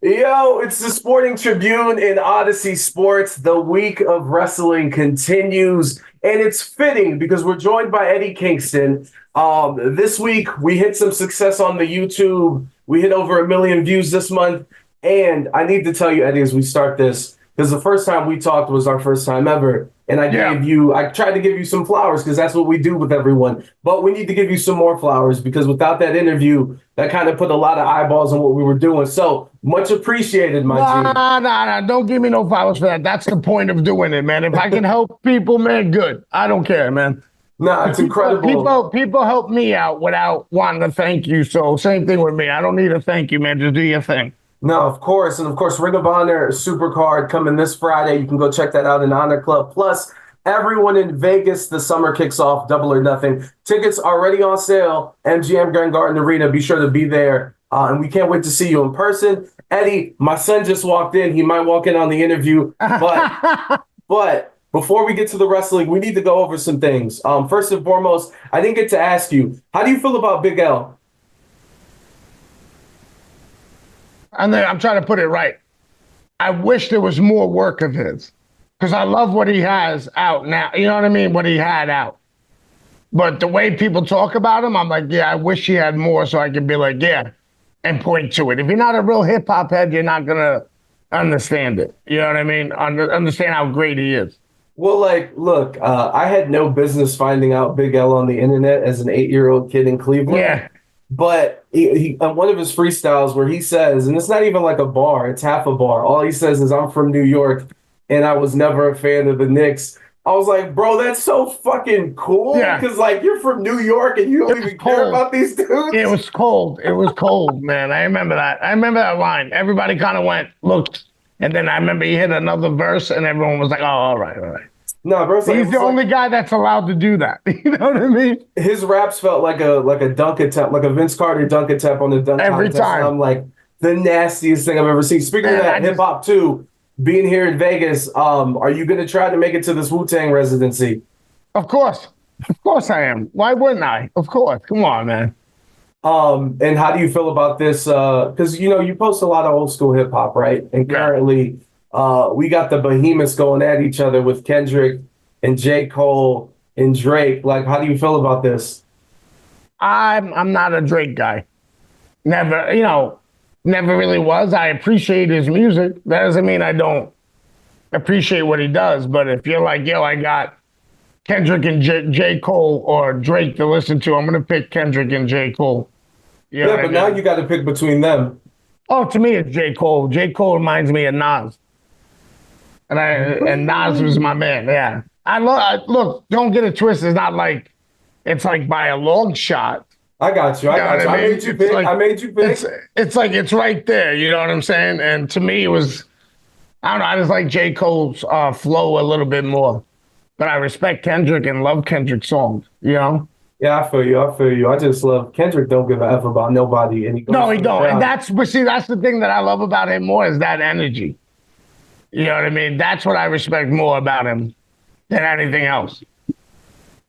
Yo, it's the Sporting Tribune in Odyssey Sports. The week of wrestling continues, and it's fitting because we're joined by Eddie Kingston. This week, we hit some success on the YouTube. We hit over 1 million views this month. And I need to tell you, Eddie, as we start this, because the first time we talked was our first time ever. And Yeah. I tried to give you some flowers because that's what we do with everyone. But we need to give you some more flowers because without that interview, that kind of put a lot of eyeballs on what we were doing. So much appreciated, my Nah, G. nah. Don't give me no flowers for that. That's the point of doing it, man. If I can help people, man, good. I don't care, man. Nah, it's People, incredible. people, people help me out without wanting to thank you. So same thing with me. I don't need a thank you, man. Just do your thing. No, of course. And of course, Ring of Honor Supercard coming this Friday. You can go check that out in Honor Club. Plus, everyone in Vegas, the summer kicks off, Double or Nothing. Tickets already on sale. MGM Grand Garden Arena. Be sure to be there. And we can't wait to see you in person. Eddie, my son just walked in. He might walk in on the interview. But before we get to the wrestling, we need to go over some things. First and foremost, I didn't get to ask you, how do you feel about Big L? And then I'm trying to put it right. I wish there was more work of his because I love what he has out now. You know what I mean? What he had out. But the way people talk about him, I'm like, yeah, I wish he had more so I could be like, yeah, and point to it. If you're not a real hip hop head, you're not going to understand it. You know what I mean? Understand how great he is. Well, like, look, I had no business finding out Big L on the internet as an 8-year-old kid in Cleveland. Yeah. But he on one of his freestyles where he says, and it's not even like a bar, it's half a bar. All he says is, I'm from New York and I was never a fan of the Knicks. I was like, bro, that's so fucking cool. Yeah. Because, like, you're from New York and you don't It was even care cold. about these dudes. It was cold. It was cold, man. I remember that. I remember that line. Everybody kind of went, looked, and then I remember he hit another verse, and everyone was like, "Oh, all right, all right." No, bro, it's like, He's the only guy that's allowed to do that. You know what I mean? his raps felt like a dunk attempt, like a Vince Carter dunk attempt on the dunk Every contest. And time. I'm like, the nastiest thing I've ever seen. Speaking of Man, that, hip hop too, being here in Vegas, are you gonna try to make it to this Wu-Tang residency? Of course I am. Why wouldn't I? Of course. Come on, man. And how do you feel about this? Because you post a lot of old school hip hop, right? And Yeah. currently, we got the behemoths going at each other with Kendrick and J. Cole and Drake. Like, how do you feel about this? I'm not a Drake guy. Never, never really was. I appreciate his music. That doesn't mean I don't appreciate what he does. But if you're like, yo, I got Kendrick and J. Cole or Drake to listen to, I'm gonna pick Kendrick and J. Cole. You know Yeah, what I but now mean? you got to pick between them. Oh, to me, it's J. Cole. J. Cole reminds me of Nas, and Nas was my man. Yeah, look. Don't get it twisted. It's not like it's like by a long shot. I got you. I You know got what you. I I mean? made you pick. I made you pick. It's like it's right there. You know what I'm saying? And to me, it was I don't know. I just like J. Cole's flow a little bit more, but I respect Kendrick and love Kendrick's songs. You know? Yeah, I feel you. I feel you. I just love Kendrick. Don't give a f about nobody, and he goes No, he for the don't. And crowd. that's the thing that I love about him more is that energy. You know what I mean? That's what I respect more about him than anything else.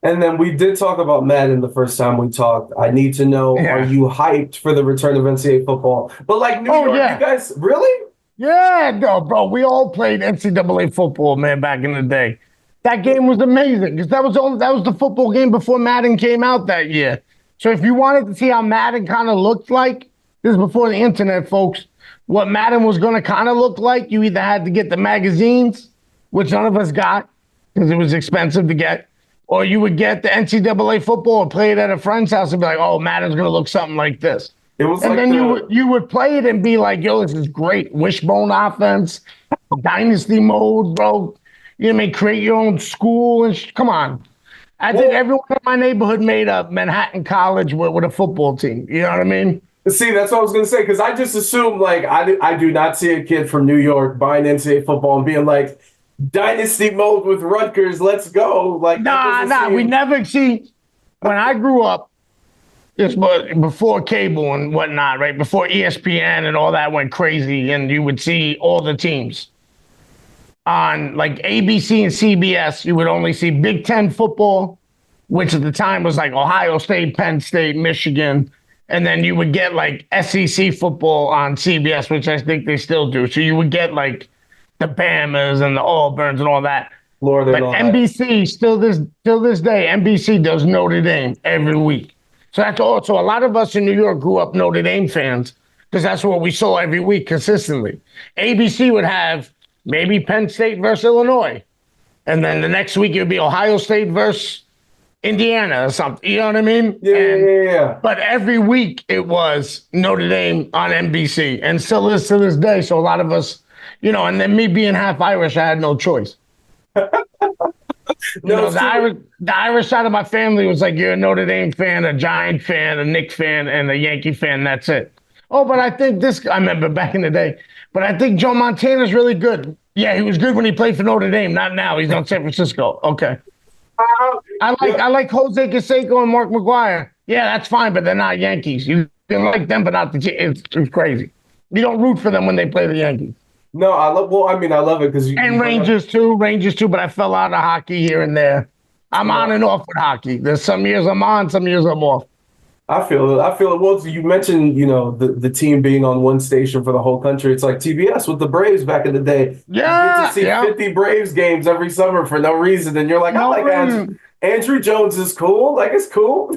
And then we did talk about Madden the first time we talked. I need to know: are Yeah. you hyped for the return of NCAA football? But like New Oh York, you yeah. guys really? Yeah, no, bro. We all played NCAA football, man, back in the day. That game was amazing because that was the football game before Madden came out that year. So if you wanted to see how Madden kind of looked like, this is before the internet, folks. What Madden was going to kind of look like, you either had to get the magazines, which none of us got because it was expensive to get, or you would get the NCAA football and play it at a friend's house and be like, "Oh, Madden's going to look something like this." It was And like then the you would play it and be like, "Yo, this is great. Wishbone offense, dynasty mode, bro. You know what I mean? Create your own school and come on." I think well. everyone in my neighborhood made up Manhattan College with a football team. You know what I mean? See, that's what I was gonna say because I just assumed like I do not see a kid from New York buying NCAA football and being like dynasty mode with Rutgers. Let's go. Like that Nah, doesn't nah. We seem. never see. When I grew up, this was before cable and whatnot, right? Before ESPN and all that went crazy, and you would see all the teams on like ABC and CBS. You would only see Big Ten football, which at the time was like Ohio State, Penn State, Michigan, And then you would get like SEC football on CBS, which I think they still do. So you would get like the Bamas and the Auburns and all that. Florida and But all that. NBC still this day, NBC does Notre Dame every week. So that's all. So a lot of us in New York grew up Notre Dame fans because that's what we saw every week consistently. ABC would have maybe Penn State versus Illinois, and then the next week it would be Ohio State versus Indiana or something. You know what I mean? Yeah. But every week it was Notre Dame on NBC, and still is to this day. So a lot of us, and then me being half Irish, I had no choice. The Irish side of my family was like, you're a Notre Dame fan, a Giant fan, a Knicks fan, and a Yankee fan. That's it. Oh, but I think I remember back in the day, but I think Joe Montana's really good. Yeah, he was good when he played for Notre Dame. Not now. He's on San Francisco. Okay. I like Jose Canseco and Mark McGuire. Yeah, that's fine, but they're not Yankees. You can like them, but not the it's crazy. You don't root for them when they play the Yankees. No, I love it because Rangers too, but I fell out of hockey here and there. I'm on and off with hockey. There's some years I'm on, some years I'm off. I feel it. Well, you mentioned, the team being on one station for the whole country. It's like TBS with the Braves back in the day. Yeah. You get to see 50 Braves games every summer for no reason. And you're like, I like Andrew Jones is cool. Like, it's cool.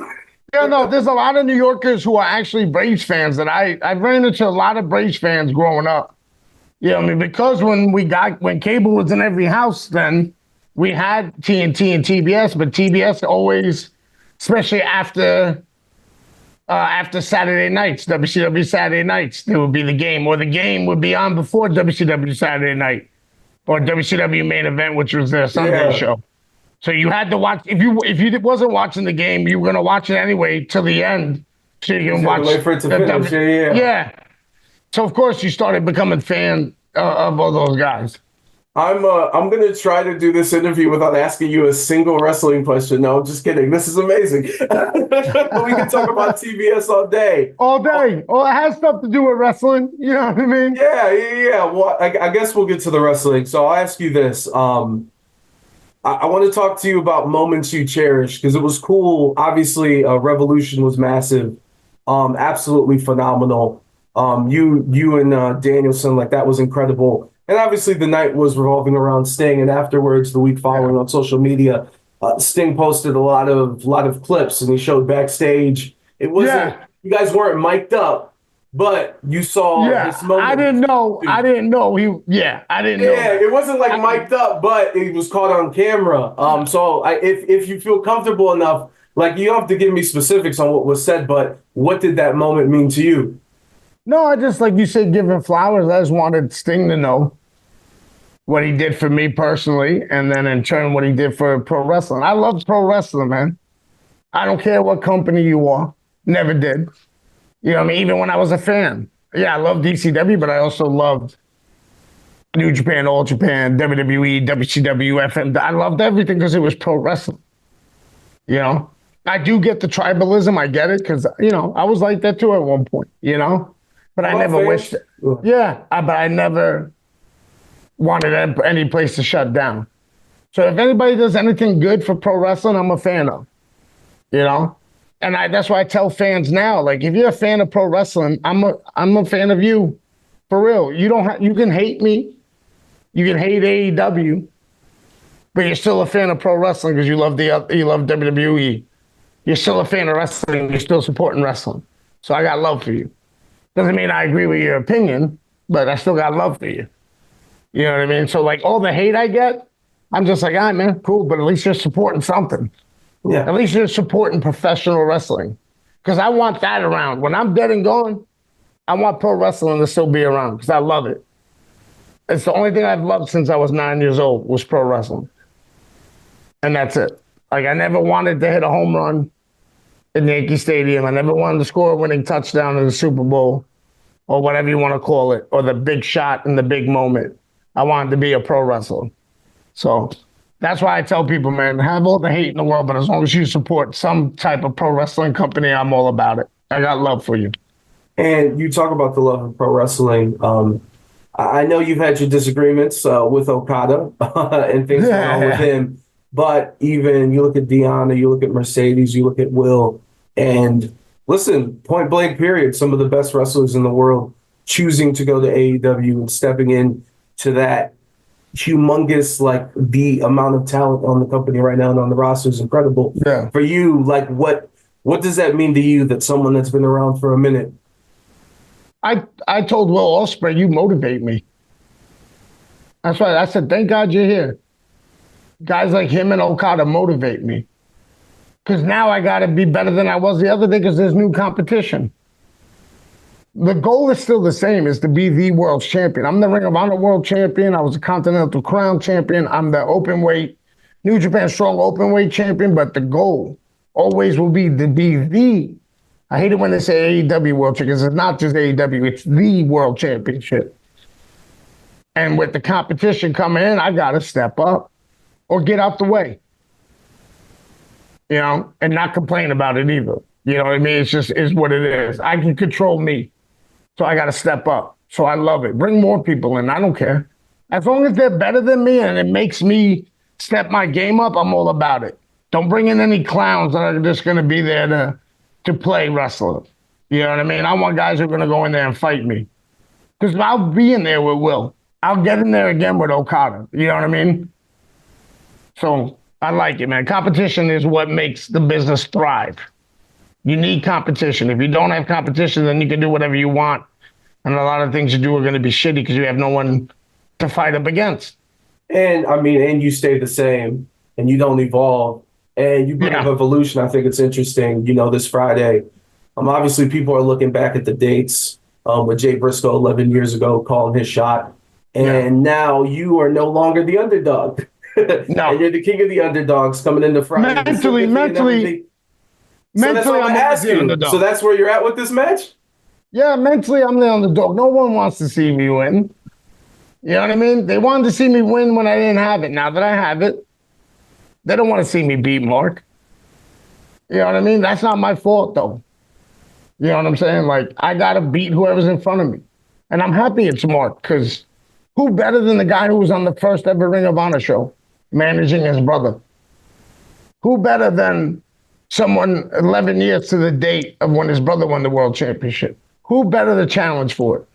Yeah, no, there's a lot of New Yorkers who are actually Braves fans that I've ran into a lot of Braves fans growing up. Because when cable was in every house, then we had TNT and TBS, but TBS always, especially after Saturday nights, WCW Saturday nights, there would be the game, or the game would be on before WCW Saturday night, or WCW main event, which was their Sunday show. So you had to watch. If you wasn't watching the game, you were gonna watch it anyway till the end, so you can watch. Wait for it to finish. Yeah. So of course you started becoming a fan of all those guys. I'm gonna try to do this interview without asking you a single wrestling question. No, I'm just kidding. This is amazing. We can talk about TBS all day. All day. Well, it has stuff to do with wrestling. You know what I mean? Yeah. Well, I guess we'll get to the wrestling. So I'll ask you this. I want to talk to you about moments you cherish because it was cool. Obviously, Revolution was massive. Absolutely phenomenal. You and Danielson, like that was incredible. And obviously the night was revolving around Sting, and afterwards, the week following on social media, Sting posted a lot of clips, and he showed backstage. It wasn't you guys weren't mic'd up, but you saw this moment. I didn't know. I didn't know. It wasn't like mic'd up, but it was caught on camera. So if you feel comfortable enough, like you don't have to give me specifics on what was said, but what did that moment mean to you? No, I just, like you said, giving flowers. I just wanted Sting to know what he did for me personally, and then in turn what he did for pro wrestling. I love pro wrestling, man. I don't care what company you are. Never did. You know what I mean? Even when I was a fan. Yeah, I loved DCW, but I also loved New Japan, All Japan, WWE, WCW, FM. I loved everything because it was pro wrestling. I do get the tribalism. I get it because, I was like that too at one point, But I never wished it. Yeah, but I never wanted any place to shut down. So if anybody does anything good for pro wrestling, I'm a fan of, And that's why I tell fans now, like, if you're a fan of pro wrestling, I'm a fan of you, for real. You can hate me, you can hate AEW, but you're still a fan of pro wrestling because you love WWE. You're still a fan of wrestling. You're still supporting wrestling. So I got love for you. Doesn't mean I agree with your opinion, but I still got love for you. You know what I mean? So, like, all the hate I get, I'm just like, all right, man, cool, but at least you're supporting something. Yeah. At least you're supporting professional wrestling. Because I want that around. When I'm dead and gone, I want pro wrestling to still be around because I love it. It's the only thing I've loved since I was 9 years old was pro wrestling. And that's it. Like, I never wanted to hit a home run in Yankee Stadium. I never wanted to score a winning touchdown in the Super Bowl or whatever you want to call it, or the big shot in the big moment. I wanted to be a pro wrestler. So that's why I tell people, man, have all the hate in the world, but as long as you support some type of pro wrestling company, I'm all about it. I got love for you. And you talk about the love of pro wrestling. I know you've had your disagreements with Okada and things going on with him. But even you look at Deanna, you look at Mercedes, you look at Will, and listen, point blank period, some of the best wrestlers in the world choosing to go to AEW and stepping in to that humongous, like the amount of talent on the company right now and on the roster is incredible. Yeah. For you, like what does that mean to you that someone that's been around for a minute? I told Will Ospreay, you motivate me. That's right. I said, thank God you're here. Guys like him and Okada motivate me. Because now I got to be better than I was the other day because there's new competition. The goal is still the same, is to be the world champion. I'm the Ring of Honor world champion. I was a Continental Crown champion. I'm the Openweight, New Japan Strong Openweight champion. But the goal always will be to be the, I hate it when they say AEW world champion, because it's not just AEW, it's the world championship. And with the competition coming in, I got to step up or get out the way. You know, and not complain about it either. You know what I mean? It's just is what it is. I can control me. So I got to step up. So I love it. Bring more people in. I don't care. As long as they're better than me and it makes me step my game up, I'm all about it. Don't bring in any clowns that are just going to be there to play wrestler. You know what I mean? I want guys who are going to go in there and fight me. Because I'll be in there with Will. I'll get in there again with Okada. You know what I mean? So I like it, man. Competition is what makes the business thrive. You need competition. If you don't have competition, then you can do whatever you want. And a lot of things you do are going to be shitty because you have no one to fight up against. And I mean, and you stay the same and you don't evolve and you bring up evolution. I think it's interesting, you know, this Friday. Obviously, people are looking back at the dates with Jay Briscoe 11 years ago calling his shot. And now you are no longer the underdog. No. And you're the king of the underdogs coming into Friday. Mentally, so that's what I'm going to ask you. So that's where you're at with this match? Yeah, mentally, I'm the underdog. No one wants to see me win. You know what I mean? They wanted to see me win when I didn't have it. Now that I have it, they don't want to see me beat Mark. You know what I mean? That's not my fault, though. You know what I'm saying? Like, I got to beat whoever's in front of me. And I'm happy it's Mark, because who better than the guy who was on the first ever Ring of Honor show, managing his brother? Who better than someone 11 years to the date of when his brother won the world championship? Who better to challenge for it?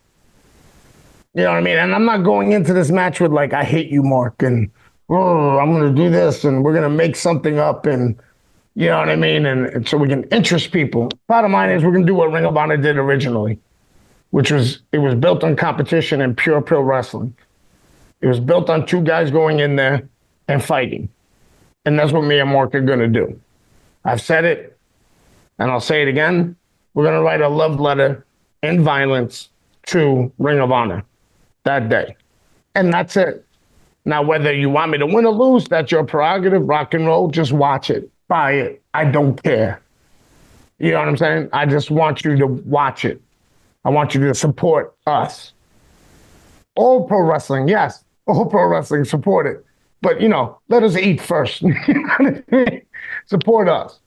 You know what I mean? And I'm not going into this match with like, I hate you, Mark, and I'm going to do this, and we're going to make something up, and you know what I mean? And so we can interest people. Bottom line is we're going to do what Ring of Honor did originally, which was, it was built on competition and pure pro wrestling. It was built on two guys going in there and fighting. And that's what me and Mark are going to do. I've said it, and I'll say it again. We're going to write a love letter in violence to Ring of Honor that day. And that's it. Now, whether you want me to win or lose, that's your prerogative. Rock and roll, just watch it. Buy it. I don't care. You know what I'm saying? I just want you to watch it. I want you to support us. All pro wrestling, yes. All pro wrestling, support it. But, you know, let us eat first. You know what I mean? Support us.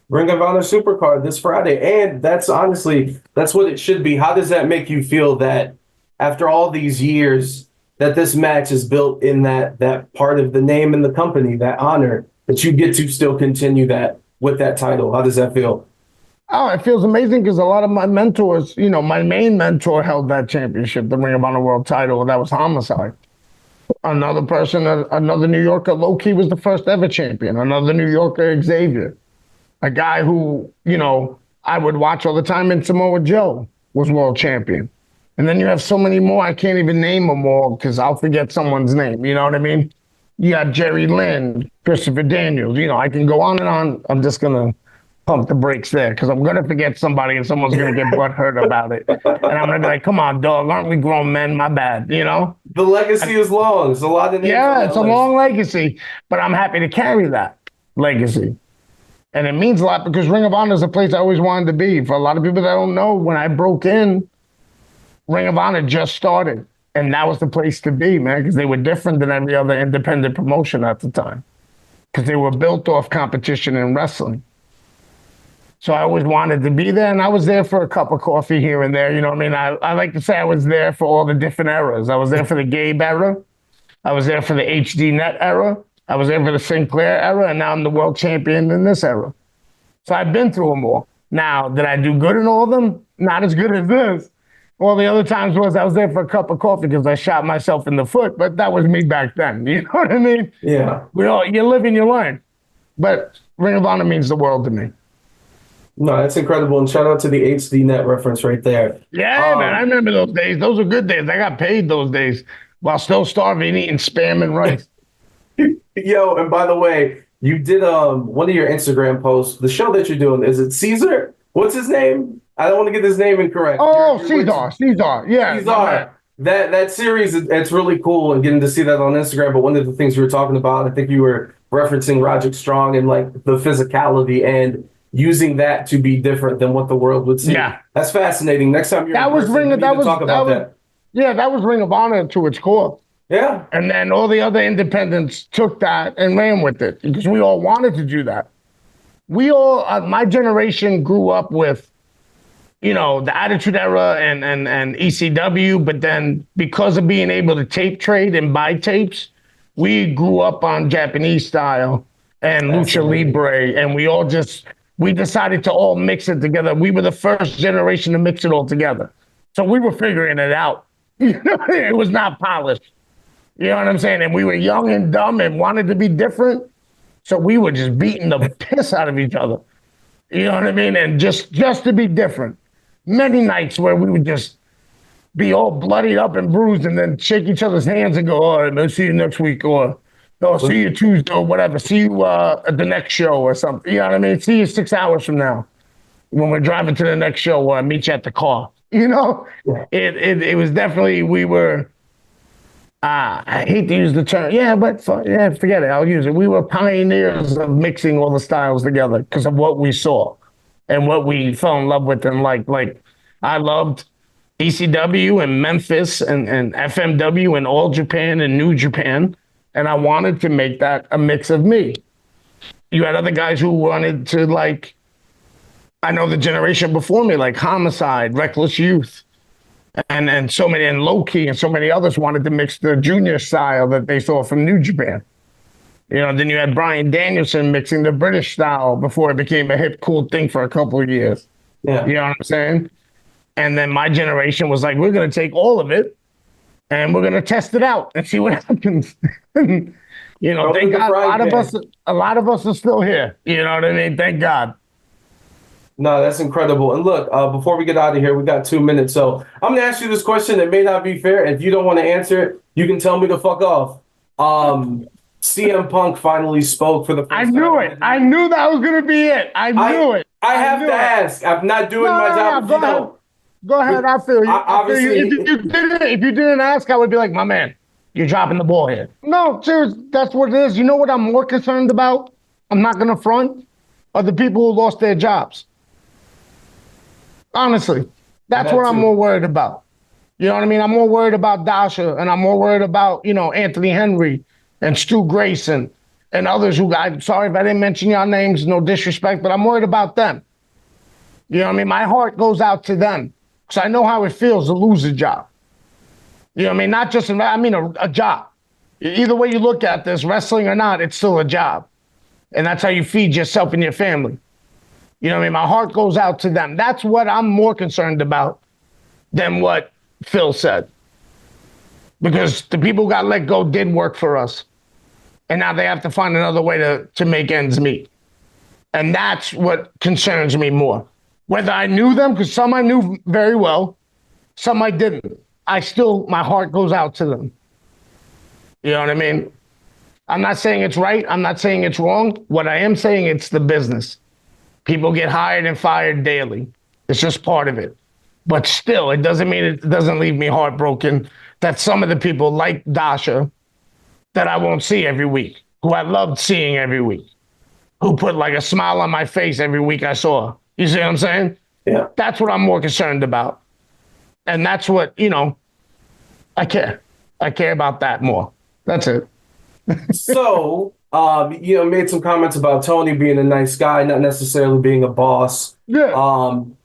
Ring of Honor Supercard this Friday. And that's honestly, that's what it should be. How does that make you feel that after all these years that this match is built in that part of the name and the company, that honor, that you get to still continue that with that title? How does that feel? Oh, it feels amazing because a lot of my mentors, you know, my main mentor held that championship, the Ring of Honor World title, and that was Homicide. Another person, another New Yorker, low-key was the first ever champion. Another New Yorker, Xavier. A guy who, you know, I would watch all the time in Samoa Joe was world champion. And then you have so many more, I can't even name them all because I'll forget someone's name. You know what I mean? You got Jerry Lynn, Christopher Daniels. You know, I can go on and on. I'm just going to pump the brakes there because I'm going to forget somebody and someone's going to get butthurt about it. And I'm going to be like, come on, dog, aren't we grown men? My bad, you know? The legacy is long. It's a lot of names. Yeah, it's a long legacy, but I'm happy to carry that legacy. And it means a lot because Ring of Honor is a place I always wanted to be. For a lot of people that don't know, when I broke in, Ring of Honor just started. And that was the place to be, man, because they were different than every other independent promotion at the time. Because they were built off competition in wrestling. So I always wanted to be there, and I was there for a cup of coffee here and there. You know what I mean? I like to say I was there for all the different eras. I was there for the Gabe era. I was there for the HD Net era. I was there for the Sinclair era, and now I'm the world champion in this era. So I've been through them all. Now, did I do good in all of them? Not as good as this. All the other times was I was there for a cup of coffee because I shot myself in the foot, but that was me back then. You know what I mean? Yeah. You live and you learn. But Ring of Honor means the world to me. No, that's incredible. And shout out to the HD net reference right there. Yeah, man, I remember those days. Those were good days. I got paid those days while still starving, eating Spam and rice. Yo, and by the way, you did one of your Instagram posts. The show that you're doing, is it Caesar? What's his name? I don't want to get his name incorrect. Oh, Caesar. Yeah. Caesar. That series, it's really cool and getting to see that on Instagram. But one of the things you were talking about, I think you were referencing Roderick Strong and like the physicality and using that to be different than what the world would see. Yeah. That's fascinating. Next time you're that in was person, Ring we of need to talk about that. Yeah, that was Ring of Honor to its core. Yeah. And then all the other independents took that and ran with it because we all wanted to do that. We all, my generation grew up with, you know, the Attitude Era and ECW, but then because of being able to tape trade and buy tapes, we grew up on Japanese style and Lucha Libre, and we decided to all mix it together. We were the first generation to mix it all together. So we were figuring it out. You know, it was not polished. You know what I'm saying? And we were young and dumb and wanted to be different. So we were just beating the piss out of each other. You know what I mean? And just to be different. Many nights where we would just be all bloodied up and bruised and then shake each other's hands and go, all right, man, see you next week. Or, oh, see you Tuesday or whatever. See you at the next show or something. You know what I mean? See you 6 hours from now when we're driving to the next show or I meet you at the car. You know? Yeah. It was definitely, we were... I hate to use the term, but forget it. I'll use it. We were pioneers of mixing all the styles together because of what we saw and what we fell in love with and like I loved ECW and Memphis and FMW and All Japan and New Japan, and I wanted to make that a mix of me. You had other guys who wanted to like, I know the generation before me, like Homicide, Reckless Youth. And so many, and Low Key and so many others wanted to mix the junior style that they saw from New Japan. You know, then you had Bryan Danielson mixing the British style before it became a hip, cool thing for a couple of years. Yeah. You know what I'm saying? And then my generation was like, we're going to take all of it and we're going to test it out and see what happens. You know, thank God a lot of us are still here. You know what I mean? Thank God. No, that's incredible. And look, before we get out of here, we got 2 minutes. So I'm going to ask you this question that may not be fair. If you don't want to answer it, you can tell me to fuck off. CM Punk finally spoke for the first time. I knew it. I knew that was going to be it. I knew it. I have to ask. I'm not doing my job. Go ahead. I feel you. Obviously, if you didn't ask, I would be like, my man, you're dropping the ball here. No, seriously, that's what it is. You know what I'm more concerned about? I'm not going to front, are the people who lost their jobs. Honestly, that's what I'm more worried about. You know what I mean? I'm more worried about Dasha, and I'm more worried about, you know, Anthony Henry and Stu Grayson and others who, I'm sorry if I didn't mention your names, no disrespect, but I'm worried about them. You know what I mean? My heart goes out to them because I know how it feels to lose a job. You know what I mean? Not just, a job. Either way you look at this, wrestling or not, it's still a job. And that's how you feed yourself and your family. You know what I mean? My heart goes out to them. That's what I'm more concerned about than what Phil said. Because the people who got let go did work for us. And now they have to find another way to make ends meet. And that's what concerns me more. Whether I knew them, because some I knew very well, some I didn't. My heart goes out to them. You know what I mean? I'm not saying it's right. I'm not saying it's wrong. What I am saying, it's the business. People get hired and fired daily. It's just part of it. But still, it doesn't mean it doesn't leave me heartbroken that some of the people like Dasha that I won't see every week, who I loved seeing every week, who put like a smile on my face every week I saw. You see what I'm saying? Yeah. That's what I'm more concerned about. And that's what, you know, I care. I care about that more. That's it. So... made some comments about Tony being a nice guy, not necessarily being a boss. Yeah.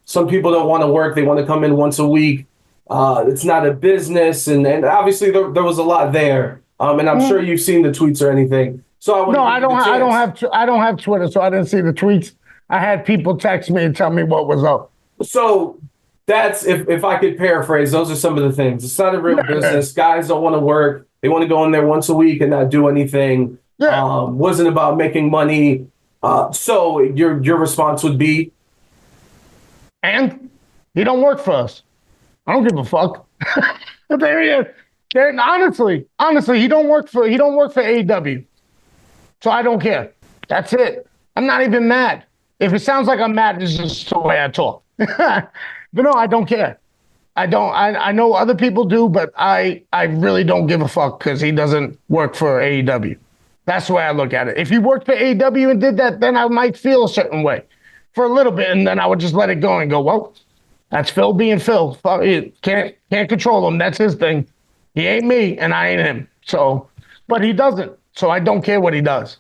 Some people don't want to work. They want to come in once a week. It's not a business. And obviously there was a lot there. And I'm sure you've seen the tweets or anything. So I don't have Twitter, so I didn't see the tweets. I had people text me and tell me what was up. So that's if I could paraphrase, those are some of the things. It's not a real business. Guys don't want to work. They want to go in there once a week and not do anything. Yeah. Wasn't about making money. So your response would be, and he don't work for us. I don't give a fuck. But there he is. Honestly, he don't work for AEW. So I don't care. That's it. I'm not even mad. If it sounds like I'm mad, it's just the way I talk. But no, I don't care. I don't. I know other people do, but I really don't give a fuck because he doesn't work for AEW. That's the way I look at it. If he worked for AEW and did that, then I might feel a certain way for a little bit, and then I would just let it go and go, well, that's Phil being Phil. Can't control him. That's his thing. He ain't me, and I ain't him. So, but he doesn't. So I don't care what he does.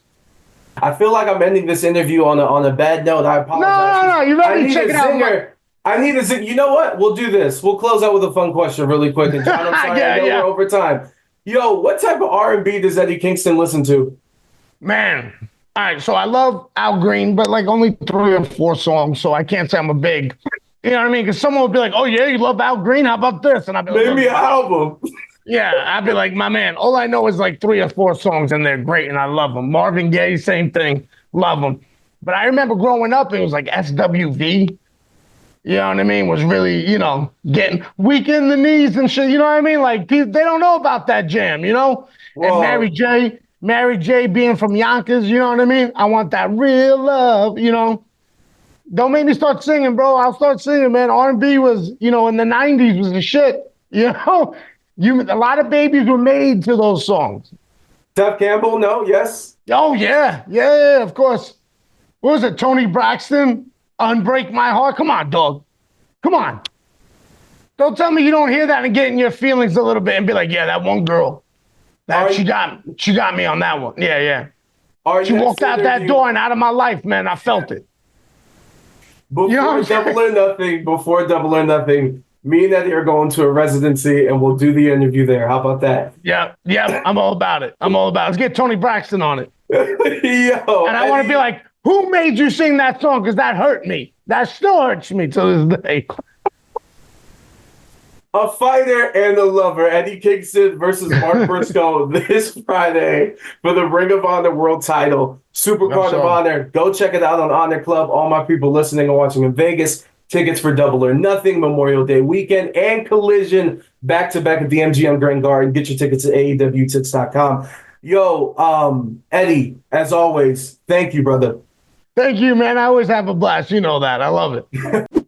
I feel like I'm ending this interview on a bad note. I apologize. No. You ready to check it out? I need a zinger. You know what? We'll do this. We'll close out with a fun question really quick. And John, I'm sorry, I know we're over time. Yo, what type of R&B does Eddie Kingston listen to? Man. All right, so I love Al Green, but like only 3 or 4 songs, so I can't say I'm a big, you know what I mean? Because someone would be like, oh yeah, you love Al Green? How about this? And I'd be like, maybe an album. Yeah, I'd be like, my man, all I know is like 3 or 4 songs and they're great and I love them. Marvin Gaye, same thing, love them. But I remember growing up, it was like SWV, you know what I mean, was really, getting weak in the knees and shit, you know what I mean? Like, they don't know about that jam, Whoa. And Mary J being from Yonkers, you know what I mean? I want that real love, Don't make me start singing, bro. I'll start singing, man. R&B was, in the 90s was the shit, A lot of babies were made to those songs. Def Campbell, no, yes? Oh, yeah. Yeah, of course. What was it, Tony Braxton? Unbreak My Heart? Come on, dog. Come on. Don't tell me you don't hear that and get in your feelings a little bit and be like, yeah, that one girl. She got me on that one. Yeah. She walked out that door and out of my life, man. I felt it. Before Double or Nothing, me and Eddie are going to a residency and we'll do the interview there. How about that? Yeah, I'm all about it. Let's get Tony Braxton on it. Yo, and I want to be like, who made you sing that song? Because that hurt me. That still hurts me to this day. A fighter and a lover, Eddie Kingston versus Mark Briscoe this Friday for the Ring of Honor World Title. Supercard of Honor. Go check it out on Honor Club. All my people listening and watching in Vegas. Tickets for Double or Nothing, Memorial Day weekend, and Collision back-to-back at the MGM Grand Garden. Get your tickets at AEWTix.com. Yo, Eddie, as always, thank you, brother. Thank you, man. I always have a blast. You know that. I love it.